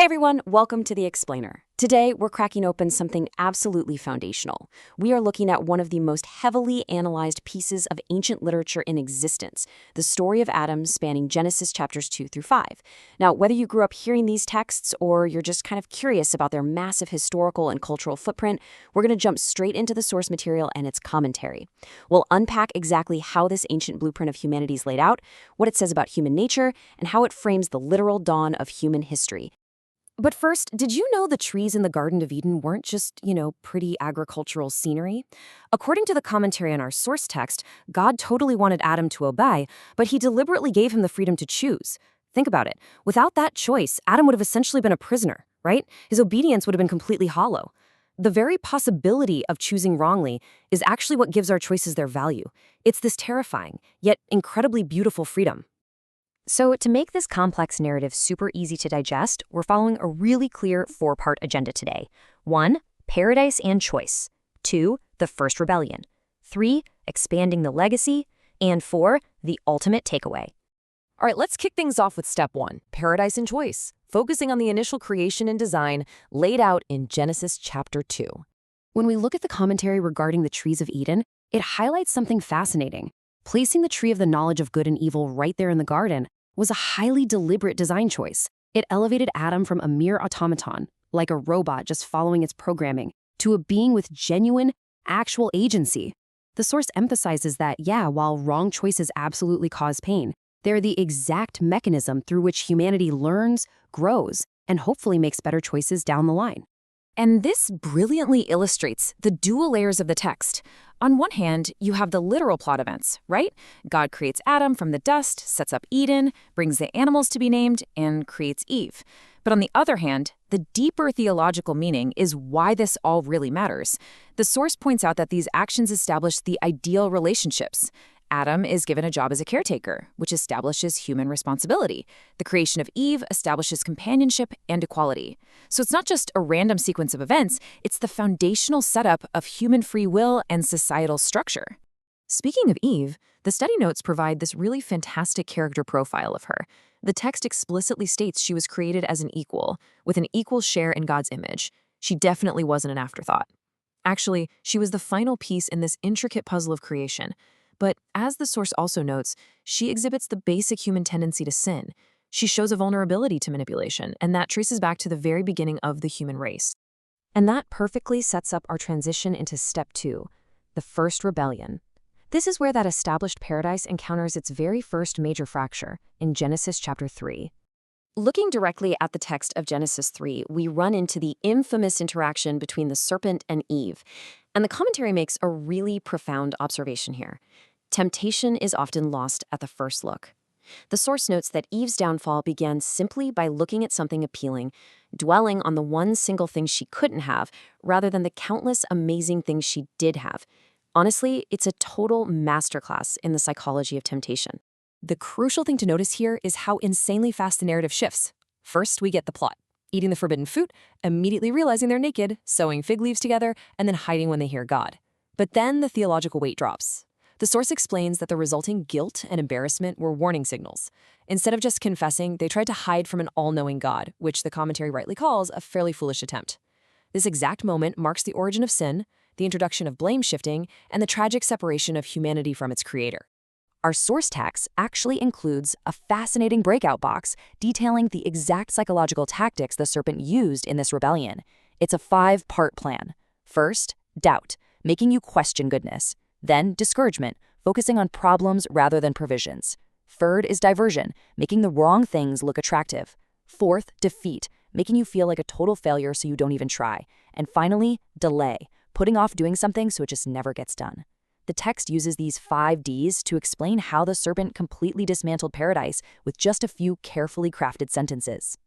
Hey everyone, welcome to The Explainer. Today, we're cracking open something absolutely foundational. We are looking at one of the most heavily analyzed pieces of ancient literature in existence, the story of Adam spanning Genesis chapters 2 through 5. Now, whether you grew up hearing these texts or you're just kind of curious about their massive historical and cultural footprint, we're going to jump straight into the source material and its commentary. We'll unpack exactly how this ancient blueprint of humanity is laid out, what it says about human nature, and how it frames the literal dawn of human history. But first, did you know the trees in the Garden of Eden weren't just, pretty agricultural scenery? According to the commentary on our source text, God totally wanted Adam to obey, but he deliberately gave him the freedom to choose. Think about it. Without that choice, Adam would have essentially been a prisoner, right? His obedience would have been completely hollow. The very possibility of choosing wrongly is actually what gives our choices their value. It's this terrifying, yet incredibly beautiful freedom. So to make this complex narrative super easy to digest, we're following a really clear four-part agenda today. 1. Paradise and choice. 2. The first rebellion. 3. Expanding the legacy. And 4. The ultimate takeaway. All right, let's kick things off with step 1, paradise and choice, focusing on the initial creation and design laid out in Genesis chapter 2. When we look at the commentary regarding the trees of Eden, it highlights something fascinating. Placing the tree of the knowledge of good and evil right there in the garden was a highly deliberate design choice. It elevated Adam from a mere automaton, like a robot just following its programming, to a being with genuine, actual agency. The source emphasizes that, while wrong choices absolutely cause pain, they're the exact mechanism through which humanity learns, grows, and hopefully makes better choices down the line. And this brilliantly illustrates the dual layers of the text. On one hand, you have the literal plot events, right? God creates Adam from the dust, sets up Eden, brings the animals to be named, and creates Eve. But on the other hand, the deeper theological meaning is why this all really matters. The source points out that these actions establish the ideal relationships. Adam is given a job as a caretaker, which establishes human responsibility. The creation of Eve establishes companionship and equality. So it's not just a random sequence of events, it's the foundational setup of human free will and societal structure. Speaking of Eve, the study notes provide this really fantastic character profile of her. The text explicitly states she was created as an equal, with an equal share in God's image. She definitely wasn't an afterthought. Actually, she was the final piece in this intricate puzzle of creation. But as the source also notes, she exhibits the basic human tendency to sin. She shows a vulnerability to manipulation, and that traces back to the very beginning of the human race. And that perfectly sets up our transition into step 2, the first rebellion. This is where that established paradise encounters its very first major fracture, in Genesis chapter 3. Looking directly at the text of Genesis 3, we run into the infamous interaction between the serpent and Eve. And the commentary makes a really profound observation here. Temptation is often lost at the first look. The source notes that Eve's downfall began simply by looking at something appealing, dwelling on the one single thing she couldn't have, rather than the countless amazing things she did have. Honestly, it's a total masterclass in the psychology of temptation. The crucial thing to notice here is how insanely fast the narrative shifts. First, we get the plot. Eating the forbidden fruit, immediately realizing they're naked, sewing fig leaves together, and then hiding when they hear God. But then the theological weight drops. The source explains that the resulting guilt and embarrassment were warning signals. Instead of just confessing, they tried to hide from an all-knowing God, which the commentary rightly calls a fairly foolish attempt. This exact moment marks the origin of sin, the introduction of blame-shifting, and the tragic separation of humanity from its creator. Our source text actually includes a fascinating breakout box detailing the exact psychological tactics the serpent used in this rebellion. It's a 5-part plan. First, doubt, making you question goodness. Then, discouragement, focusing on problems rather than provisions. Third is diversion, making the wrong things look attractive. Fourth, defeat, making you feel like a total failure so you don't even try. And finally, delay, putting off doing something so it just never gets done. The text uses these 5 Ds to explain how the serpent completely dismantled paradise with just a few carefully crafted sentences.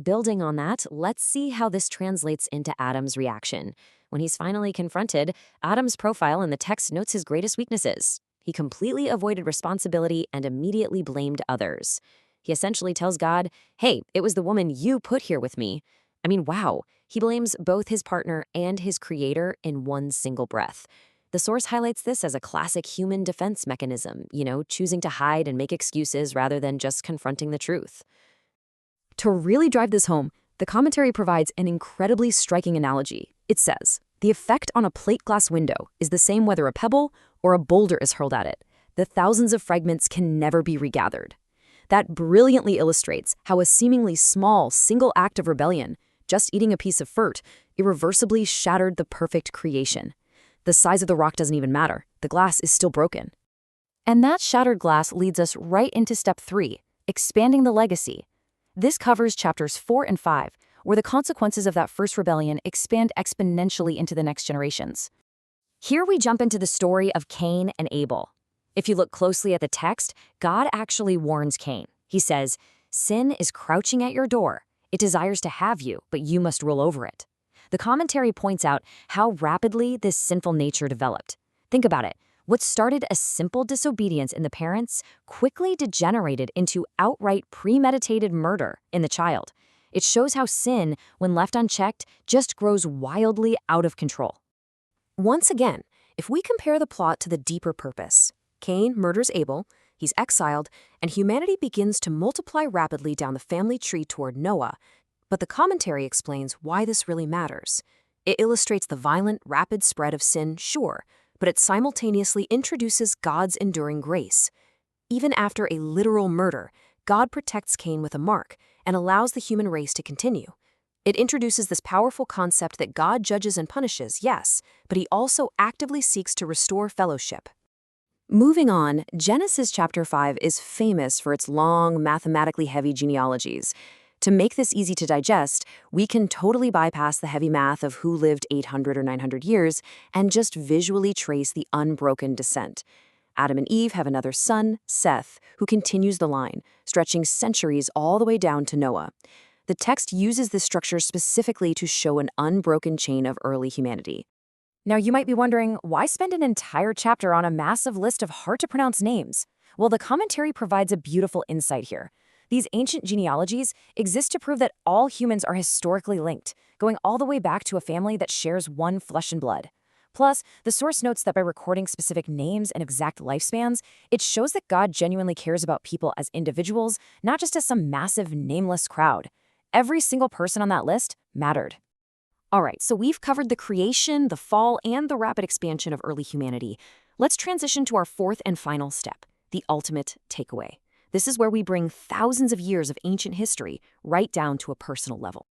Building on that, let's see how this translates into Adam's reaction. When he's finally confronted, Adam's profile in the text notes his greatest weaknesses. He completely avoided responsibility and immediately blamed others. He essentially tells God, hey, it was the woman you put here with me. I mean, wow. He blames both his partner and his creator in one single breath. The source highlights this as a classic human defense mechanism, choosing to hide and make excuses rather than just confronting the truth. To really drive this home, The commentary provides an incredibly striking analogy. It says, the effect on a plate glass window is the same whether a pebble or a boulder is hurled at it. The thousands of fragments can never be regathered. That brilliantly illustrates how a seemingly small, single act of rebellion, just eating a piece of fruit, irreversibly shattered the perfect creation. The size of the rock doesn't even matter. The glass is still broken. And that shattered glass leads us right into step 3, expanding the legacy. This covers chapters 4 and 5, where the consequences of that first rebellion expand exponentially into the next generations. Here we jump into the story of Cain and Abel. If you look closely at the text, God actually warns Cain. He says, "Sin is crouching at your door. It desires to have you, but you must rule over it." The commentary points out how rapidly this sinful nature developed. Think about it. What started as simple disobedience in the parents quickly degenerated into outright premeditated murder in the child. It shows how sin, when left unchecked, just grows wildly out of control. Once again, if we compare the plot to the deeper purpose, Cain murders Abel, he's exiled, and humanity begins to multiply rapidly down the family tree toward Noah. But the commentary explains why this really matters. It illustrates the violent, rapid spread of sin, sure, but it simultaneously introduces God's enduring grace. Even after a literal murder, God protects Cain with a mark and allows the human race to continue. It introduces this powerful concept that God judges and punishes, yes, but he also actively seeks to restore fellowship. Moving on, Genesis chapter 5 is famous for its long, mathematically heavy genealogies. To make this easy to digest, we can totally bypass the heavy math of who lived 800 or 900 years and just visually trace the unbroken descent. Adam and Eve have another son, Seth, who continues the line, stretching centuries all the way down to Noah. The text uses this structure specifically to show an unbroken chain of early humanity. Now, you might be wondering, why spend an entire chapter on a massive list of hard-to-pronounce names? Well, the commentary provides a beautiful insight here. These ancient genealogies exist to prove that all humans are historically linked, going all the way back to a family that shares one flesh and blood. Plus, the source notes that by recording specific names and exact lifespans, it shows that God genuinely cares about people as individuals, not just as some massive, nameless crowd. Every single person on that list mattered. All right, so we've covered the creation, the fall, and the rapid expansion of early humanity. Let's transition to our fourth and final step, the ultimate takeaway. This is where we bring thousands of years of ancient history right down to a personal level.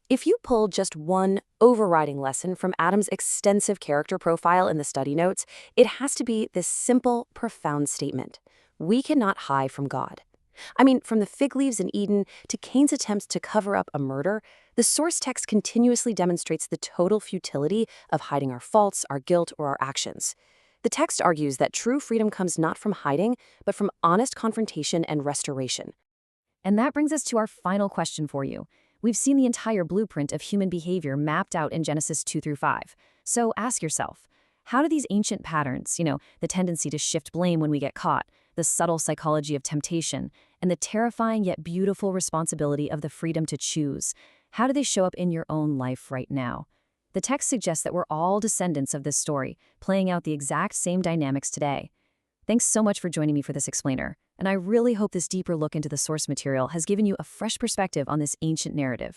If you pull just one overriding lesson from Adam's extensive character profile in the study notes, it has to be this simple, profound statement. We cannot hide from God. I mean, from the fig leaves in Eden to Cain's attempts to cover up a murder, the source text continuously demonstrates the total futility of hiding our faults, our guilt, or our actions. The text argues that true freedom comes not from hiding, but from honest confrontation and restoration. And that brings us to our final question for you. We've seen the entire blueprint of human behavior mapped out in Genesis 2 through 5. So ask yourself, how do these ancient patterns, the tendency to shift blame when we get caught, the subtle psychology of temptation, and the terrifying yet beautiful responsibility of the freedom to choose, how do they show up in your own life right now? The text suggests that we're all descendants of this story, playing out the exact same dynamics today. Thanks so much for joining me for this explainer, and I really hope this deeper look into the source material has given you a fresh perspective on this ancient narrative.